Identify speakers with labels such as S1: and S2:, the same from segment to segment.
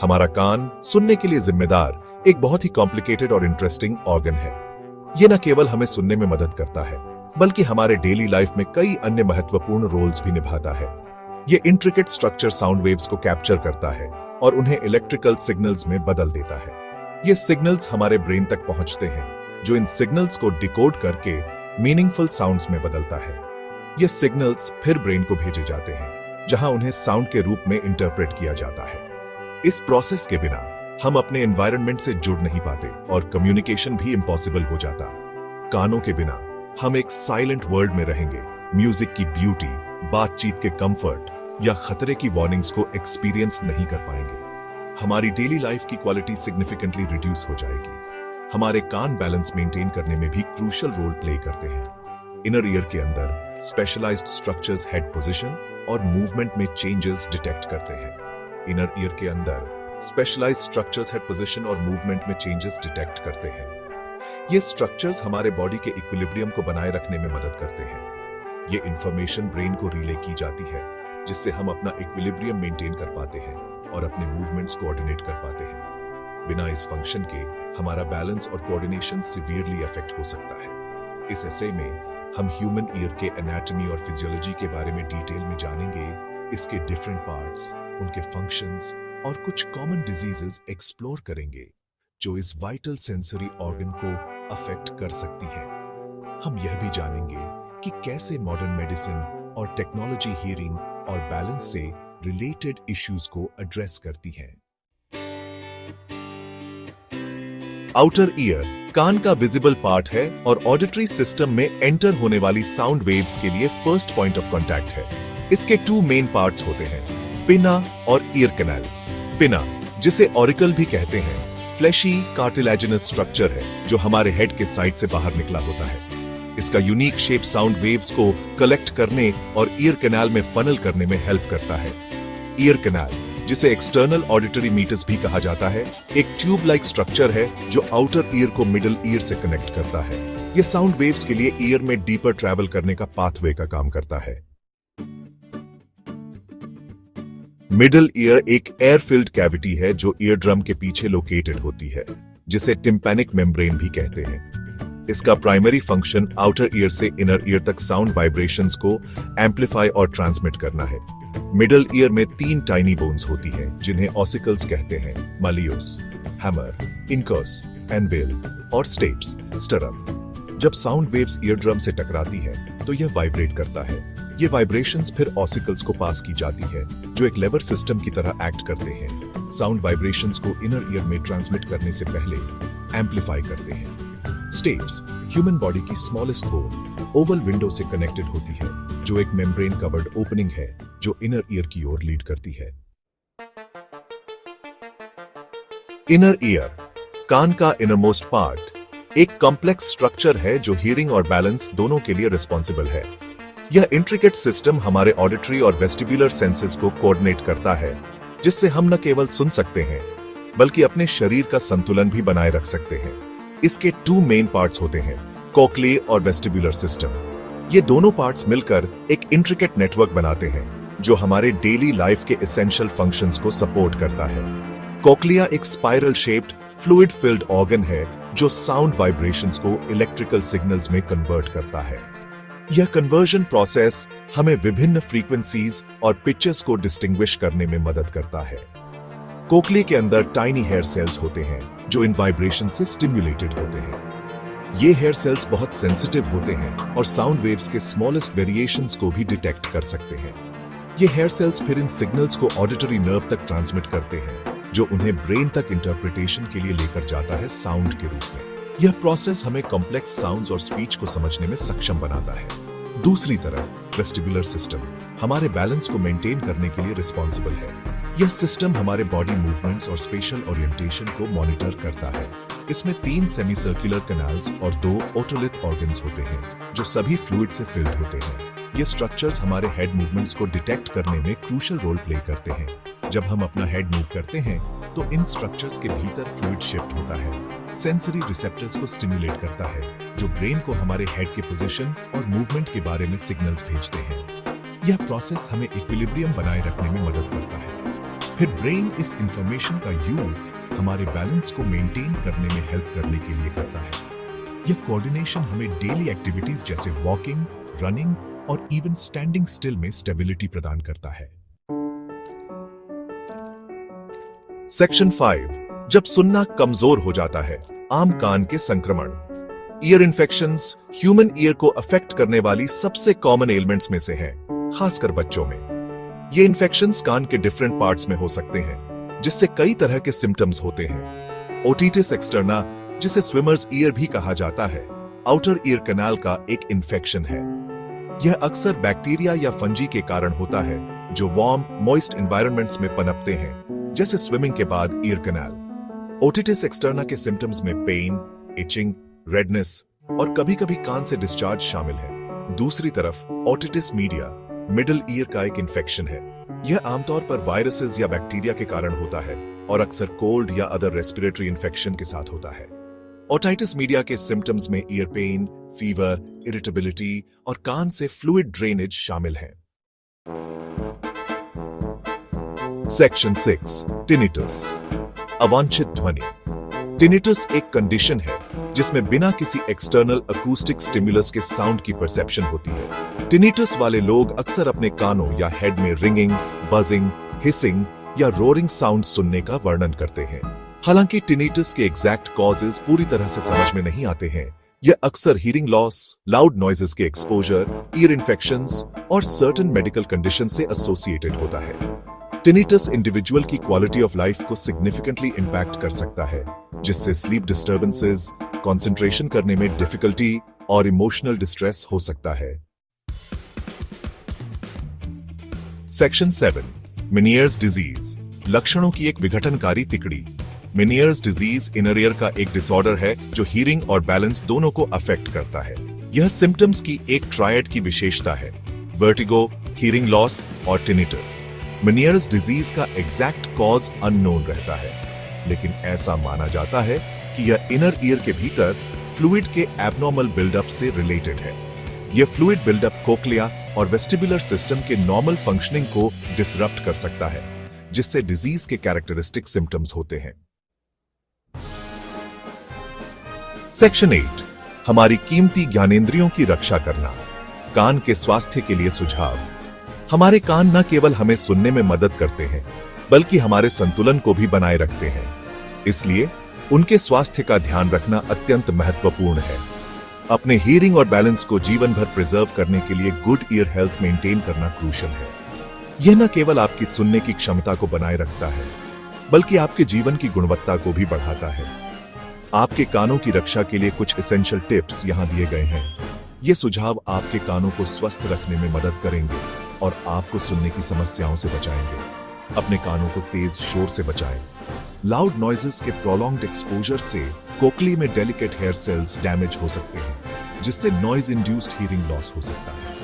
S1: हमारा कान सुनने के लिए जिम्मेदार एक बहुत ही कॉम्प्लिकेटेड और इंटरेस्टिंग ऑर्गन है। यह न केवल हमें सुनने में मदद करता है, बल्कि हमारे डेली लाइफ में कई अन्य महत्वपूर्ण रोल्स भी निभाता है। यह इंट्रिकेट स्ट्रक्चर साउंड वेव्स को कैप्चर करता है और उन्हें इलेक्ट्रिकल सिग्नल्स में बदल देता है। ये सिग्नल्स हमारे ब्रेन तक पहुंचते हैं, जो इन सिग्नल्स को डिकोड करके मीनिंगफुल साउंड्स में बदलता है। ये सिग्नल्स फिर ब्रेन को भेजे जाते हैं, जहां उन्हें साउंड के रूप में इंटरप्रेट किया जाता है। इस प्रोसेस के बिना हम अपने एनवायरनमेंट से जुड़ नहीं पाते और कम्युनिकेशन भी इम्पॉसिबल हो जाता। कानों के बिना हम एक साइलेंट वर्ल्ड में रहेंगे, म्यूजिक की ब्यूटी, बातचीत के कंफर्ट या खतरे की वार्निंग्स को एक्सपीरियंस नहीं कर पाएंगे। हमारी डेली लाइफ की क्वालिटी सिग्निफिकेंटली रिड्यूस हो जाएगी। हमारे कान बैलेंस मेंटेन करने में भी क्रूशियल रोल प्ले करते हैं। इनर ईयर के अंदर स्पेशलाइज्ड स्ट्रक्चर्स हेड पोजीशन और मूवमेंट में चेंजेस डिटेक्ट करते हैं। इनर ईयर के अंदर स्पेशलाइज्ड स्ट्रक्चर्स हेड पोजीशन और मूवमेंट में चेंजेस डिटेक्ट करते हैं। ये स्ट्रक्चर्स हमारे बॉडी के इक्विलिब्रियम को बनाए रखने में मदद करते हैं। ये इंफॉर्मेशन ब्रेन को रिले की जाती है, जिससे हम अपना इक्विलिब्रियम मेंटेन कर पाते हैं और अपने मूवमेंट्स कोऑर्डिनेट कर पाते हैं। बिना इस फंक्शन के हमारा बैलेंस और कोऑर्डिनेशन सीवियरली अफेक्ट हो सकता है। इस एसे में हम ह्यूमन ईयर के एनाटॉमी और फिजियोलॉजी के बारे में डिटेल में जानेंगे, इसके डिफरेंट पार्ट्स, उनके फंक्शंस और कुछ कॉमन डिजीजेस एक्सप्लोर करेंगे जो इस वाइटल सेंसरी ऑर्गन को अफेक्ट कर सकती है। हम यह भी जानेंगे कि कैसे मॉडर्न मेडिसिन और टेक्नोलॉजी हियरिंग और बैलेंस से रिलेटेड इश्यूज को एड्रेस करती है। आउटर ईयर कान का विजिबल पार्ट है और ऑडिटरी सिस्टम में एंटर होने वाली साउंड वेव्स के लिए फर्स्ट पॉइंट ऑफ कांटेक्ट है। इसके टू मेन पार्ट्स होते हैं, पिना और ईयर कैनाल। पिना, जिसे ऑरिकल भी कहते हैं, फ्लैशी कार्टिलेजिनस स्ट्रक्चर है जो हमारे हेड के साइड से बाहर निकला होता है। इसका यूनिक शेप साउंड वेव्स को कलेक्ट करने और ईयर कैनाल में फनल करने में हेल्प करता है। ईयर कैनाल, जिसे एक्सटर्नल ऑडिटरी मीटर्स भी कहा जाता है, एक ट्यूब लाइक स्ट्रक्चर है जो आउटर ईयर को मिडल ईयर से कनेक्ट करता है। यह साउंड वेव्स के लिए ईयर में डीपर ट्रैवल करने का पाथवे का काम करता है। मिडल ईयर एक एयर फिल्ड कैविटी है जो ईयर ड्रम के पीछे लोकेटेड होती है, जिसे टिम्पैनिक मेम्ब्रेन भी कहते हैं। इसका प्राइमरी फंक्शन आउटर ईयर से इनर ईयर तक साउंड वाइब्रेशंस को एम्पलीफाई और ट्रांसमिट करना है। मिडल ईयर में 3 टाइनी बोन्स होती हैं, जिन्हें ऑसिकल्स कहते हैं, मालियोस, हैमर, इनकस, एनवेल और स्टेप्स, स्टरअप। जब साउंड वेव्स ईयर ड्रम से टकराती है तो यह वाइब्रेट करता है। ये वाइब्रेशंस फिर ऑसिकल्स को पास की जाती है, जो एक लेवर सिस्टम की तरह एक्ट करते हैं। साउंड वाइब्रेशंस को इनर ईयर में ट्रांसमिट करने से पहले एम्पलीफाई करते हैं। स्टेप्स ह्यूमन बॉडी की स्मॉलेस्ट बोन ओवल विंडो से कनेक्टेड होती है, जो एक मेम्ब्रेन कवर्ड ओपनिंग है जो इनर ईयर की ओर लीड करती है। इनर ईयर, कान का इनरमोस्ट पार्ट, एक कॉम्प्लेक्स स्ट्रक्चर है जो हियरिंग और बैलेंस दोनों के लिए रिस्पॉन्सिबल है। यह इंट्रिकेट सिस्टम हमारे ऑडिटरी और वेस्टिब्युलर सेंसेस को कोऑर्डिनेट करता है, जिससे हम न केवल सुन सकते हैं, बल्कि अपने शरीर का संतुलन भी बनाए रख सकते हैं। इसके 2 मेन पार्ट्स होते हैं, कोक्ले और वेस्टिब्युलर सिस्टम। ये दोनों पार्ट्स मिलकर एक इंट्रिकेट नेटवर्क बनाते हैं, जो हमारे डेली लाइफ के एसेंशियल फंक्शंस को सपोर्ट करता है। कोक्लिया एक spiral shaped, fluid filled organ है जो साउंड वाइब्रेशंस को इलेक्ट्रिकल सिग्नल्स में कन्वर्ट करता है। यह कन्वर्जन प्रोसेस हमें विभिन्न फ्रीक्वेंसीज और पिचेस को डिस्टिंग्विश करने में मदद करता है। कोक्ले के अंदर टाइनी हेयर सेल्स होते हैं जो इन वाइब्रेशन से स्टिम्युलेटेड होते हैं। ये हेयर सेल्स बहुत सेंसिटिव होते हैं और साउंड वेव्स के स्मॉलेस्ट वेरिएशंस को भी डिटेक्ट कर सकते हैं। ये हेयर सेल्स फिर इन सिग्नल्स को ऑडिटरी नर्व तक ट्रांसमिट करते हैं, जो उन्हें ब्रेन तक इंटरप्रिटेशन के लिए लेकर जाता है साउंड के रूप में। यह प्रोसेस हमें कॉम्प्लेक्स साउंड्स और स्पीच को समझने में सक्षम बनाता है। दूसरी तरफ वेस्टिब्युलर सिस्टम हमारे बैलेंस को मेंटेन करने के लिए रिस्पॉन्सिबल है। यह सिस्टम हमारे बॉडी मूवमेंट्स और स्पेशल ओरिएंटेशन को मॉनिटर करता है। इसमें 3 सेमी सर्कुलर कैनाल्स और 2 ओटोलिथ ऑर्गन्स होते हैं, जो सभी फ्लूइड से फिल्ड होते हैं। ये स्ट्रक्चर्स हमारे हेड मूवमेंट्स को डिटेक्ट करने में क्रूशियल रोल प्ले करते हैं। जब हम अपना हेड मूव करते हैं तो इन स्ट्रक्चर्स के भीतर फ्लूइड शिफ्ट होता है, सेंसरी रिसेप्टर्स को स्टिमुलेट करता है, जो ब्रेन को हमारे हेड के पोजीशन और मूवमेंट के बारे में सिग्नल्स भेजते हैं। यह प्रोसेस हमें इक्विलिब्रियम बनाए रखने में मदद करता है। फिर ब्रेन इस इंफॉर्मेशन का यूज हमारे बैलेंस को मेंटेन करने में हेल्प करने के लिए करता है। यह कोऑर्डिनेशन हमें डेली एक्टिविटीज जैसे वॉकिंग, रनिंग और इवन स्टैंडिंग स्टिल में स्टेबिलिटी प्रदान करता है। सेक्शन 5, जब सुनना कमजोर हो जाता है। आम कान के संक्रमण। ईयर इन्फेक्शंस ह्यूमन ईयर को अफेक्ट करने वाली सबसे कॉमन एलिमेंट्स में से हैं, खासकर बच्चों में। ये इन्फेक्शंस कान के डिफरेंट पार्ट्स में हो सकते हैं, जिससे कई तरह के सिम्टम्स होते हैं। ओटिटिस एक्सटर्ना, जिसे स्विमर्स ईयर भी कहा जाता है, आउटर ईयर कैनाल का एक इन्फेक्शन है। यह अक्सर बैक्टीरिया या फंजी के कारण होता है, जो वार्म, मॉइस्ट एनवायरनमेंट्स में पनपते हैं, जैसे स्विमिंग के बाद ईयर कैनाल। ओटिटिस एक्सटर्ना के सिम्टम्स में पेन, इचिंग, रेडनेस और कभी-कभी कान से डिस्चार्ज शामिल है। दूसरी तरफ ओटिटिस मीडिया मिडिल ईयर का एक इन्फेक्शन है। यह आमतौर पर वायरसेस या बैक्टीरिया के कारण होता है और अक्सर कोल्ड या अदर रेस्पिरेटरी इन्फेक्शन के साथ होता है। ओटाइटिस मीडिया के सिम्टम्स में ईयर पेन, फीवर, इरिटेबिलिटी और कान से फ्लूइड ड्रेनेज शामिल हैं। सेक्शन 6, टिनिटस, अवांछित ध्वनि। टिनिटस एक कंडीशन है जिसमें बिना किसी एक्सटर्नल अकूस्टिक स्टिमुलस के साउंड की परसेप्शन होती है। टिनिटस वाले लोग अक्सर अपने कानों या हेड में रिंगिंग, बजिंग, हिसिंग या रोरिंग साउंड सुनने का वर्णन करते हैं। हालांकि टिनिटस के एग्जैक्ट कॉजेज पूरी तरह से समझ में नहीं आते हैं। यह अक्सर हीरिंग लॉस, लाउड नॉइजेस के एक्सपोजर, ईयर इन्फेक्शंस और सर्टेन मेडिकल कंडीशन से एसोसिएटेड होता है। टिनिटस इंडिविजुअल की क्वालिटी ऑफ लाइफ को सिग्निफिकेंटली इंपैक्ट कर सकता है, जिससे स्लीप डिस्टर्बेंसेस, कंसंट्रेशन करने में डिफिकल्टी और इमोशनल डिस्ट्रेस हो सकता है। सेक्शन 7, मेनियर्स डिजीज, लक्षणों की एक विघटनकारी तिकड़ी। मेनियर्स डिजीज इनर ईयर का एक डिसऑर्डर है जो हीरिंग और बैलेंस दोनों को अफेक्ट करता है। यह सिम्टम्स की एक ट्रायड की विशेषता है, वर्टिगो, हीरिंग लॉस और टिनिटस। मेनियर्स डिजीज का एग्जैक्ट कॉज अननोन रहता है, लेकिन ऐसा माना जाता है कि यह इनर ईयर के भीतर फ्लूइड के एबनॉर्मल बिल्डअप से रिलेटेड है। यह फ्लूइड बिल्डअप कोक्लिया और वेस्टिबुलर सिस्टम के नॉर्मल फंक्शनिंग को डिसरप्ट कर सकता है, जिससे डिजीज के कैरेक्टरिस्टिक सिम्टम्स होते हैं। सेक्शन 8, हमारी कीमती ज्ञानेंद्रियों की रक्षा करना। कान के स्वास्थ्य के लिए सुझाव। हमारे कान न केवल हमें सुनने में मदद करते हैं, बल्कि हमारे संतुलन को भी बनाए रखते हैं। इसलिए उनके स्वास्थ्य का ध्यान रखना अत्यंत महत्वपूर्ण है। अपने हीरिंग और बैलेंस को जीवन भर प्रिजर्व करने के लिए गुड ईयर हेल्थ मेंटेन करना क्रूशियल है। यह न केवल आपकी सुनने की क्षमता को बनाए रखता है, बल्कि आपके जीवन की गुणवत्ता को भी बढ़ाता है। आपके कानों की रक्षा के लिए कुछ एसेंशियल टिप्स यहां दिए गए हैं। ये सुझाव आपके कानों को स्वस्थ रखने में मदद करेंगे और आपको सुनने की समस्याओं से बचाएंगे। अपने कानों को तेज शोर से बचाएं। लाउड नॉइजेस के प्रोलॉन्ग्ड एक्सपोजर से कोकली में डेलिकेट हेयर सेल्स डैमेज हो सकते हैं, जिससे नॉइज इंड्यूस्ड हीरिंग लॉस हो सकता है।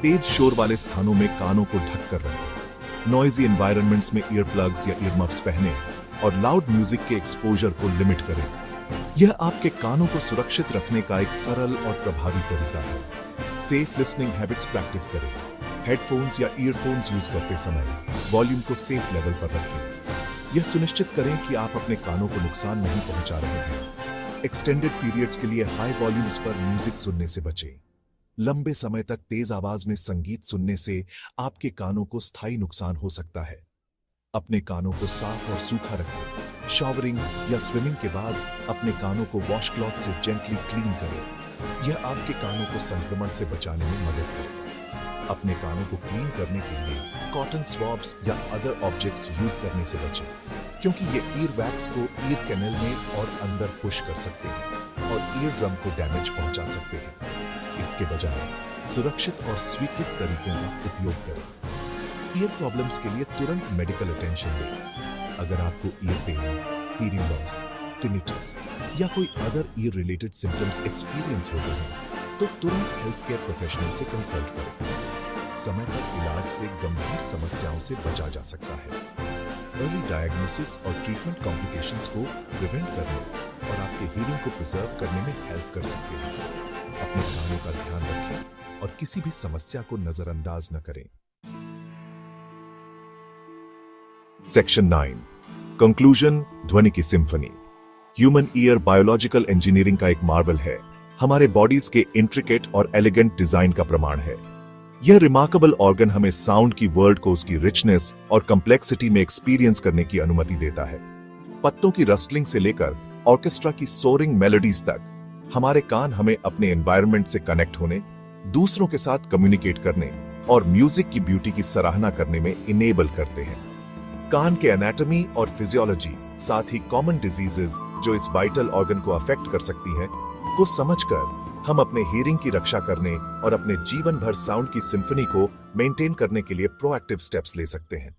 S1: तेज शोर वाले स्थानों में कानों को ढक कर रखें। नॉइजी एनवायरनमेंट्स में ईयर प्लग्स या ईयर मफ्स पहनें और लाउड म्यूजिक के एक्सपोजर को लिमिट करें। यह आपके कानों को सुरक्षित रखने का एक सरल और प्रभावी तरीका है। सेफ लिसनिंग हैबिट्स प्रैक्टिस करें। हेडफोन्स या ईयरफोन्स यूज करते समय वॉल्यूम को सेफ लेवल पर रखें। यह सुनिश्चित करें कि आप अपने कानों को नुकसान नहीं पहुंचा रहे हैं। एक्सटेंडेड पीरियड्स के लिए हाई वॉल्यूम्स पर म्यूजिक सुनने से बचें। लंबे समय तक तेज आवाज में संगीत सुनने से आपके कानों को स्थायी नुकसान हो सकता है। अपने कानों को साफ और सूखा रखें। शॉवरिंग या स्विमिंग के बाद अपने कानों को वॉश क्लॉथ से जेंटली क्लीन करें। यह आपके कानों को संक्रमण से बचाने में मदद करेगा। अपने कानों को क्लीन करने के लिए कॉटन स्वॉब्स या अदर ऑब्जेक्ट्स यूज करने से बचें, क्योंकि ये ईयर वैक्स को ईयर कैनल में और अंदर पुश कर सकते हैं और ईयर ड्रम को डैमेज पहुंचा सकते हैं। इसके बजाय सुरक्षित और स्वीकृत तरीकों का उपयोग करें। ईयर प्रॉब्लम्स के लिए तुरंत मेडिकल अटेंशन दें। अगर आपको ear pain, hearing loss, tinnitus या कोई other ear related symptoms experience होते हैं, तो तुरंत हेल्थ केयर प्रोफेशनल से कंसल्ट करें। समय पर इलाज से गंभीर समस्याओं से बचा जा सकता है। अर्ली डायग्नोसिस और ट्रीटमेंट कॉम्प्लिकेशंस को प्रिवेंट करने और आपके हीरिंग को प्रिजर्व करने में हेल्प कर सकते हैं। अपने कानों का ध्यान रखें और किसी भी समस्या को नजरअंदाज न करें। सेक्शन 9 कंक्लूजन, ध्वनि की symphony. Human ear biological engineering का एक मार्वल है, हमारे बॉडीज के इंट्रिकेट और एलिगेंट डिजाइन का प्रमाण है। यह रिमार्केबल ऑर्गन हमें साउंड की वर्ल्ड को उसकी रिचनेस और कम्प्लेक्सिटी में एक्सपीरियंस करने की अनुमति देता है। पत्तों की रस्टलिंग से लेकर ऑर्केस्ट्रा की सोरिंग मेलोडीज तक, हमारे कान हमें अपने एनवायरनमेंट से कनेक्ट होने, दूसरों के साथ कम्युनिकेट करने और म्यूजिक की ब्यूटी की सराहना करने में इनेबल करते हैं। कान के एनाटॉमी और फिजियोलॉजी, साथ ही कॉमन डिजीजेस जो इस वाइटल ऑर्गन को अफेक्ट कर सकती हैं, को समझकर हम अपने हियरिंग की रक्षा करने और अपने जीवन भर साउंड की सिम्फनी को मेंटेन करने के लिए प्रोएक्टिव स्टेप्स ले सकते हैं।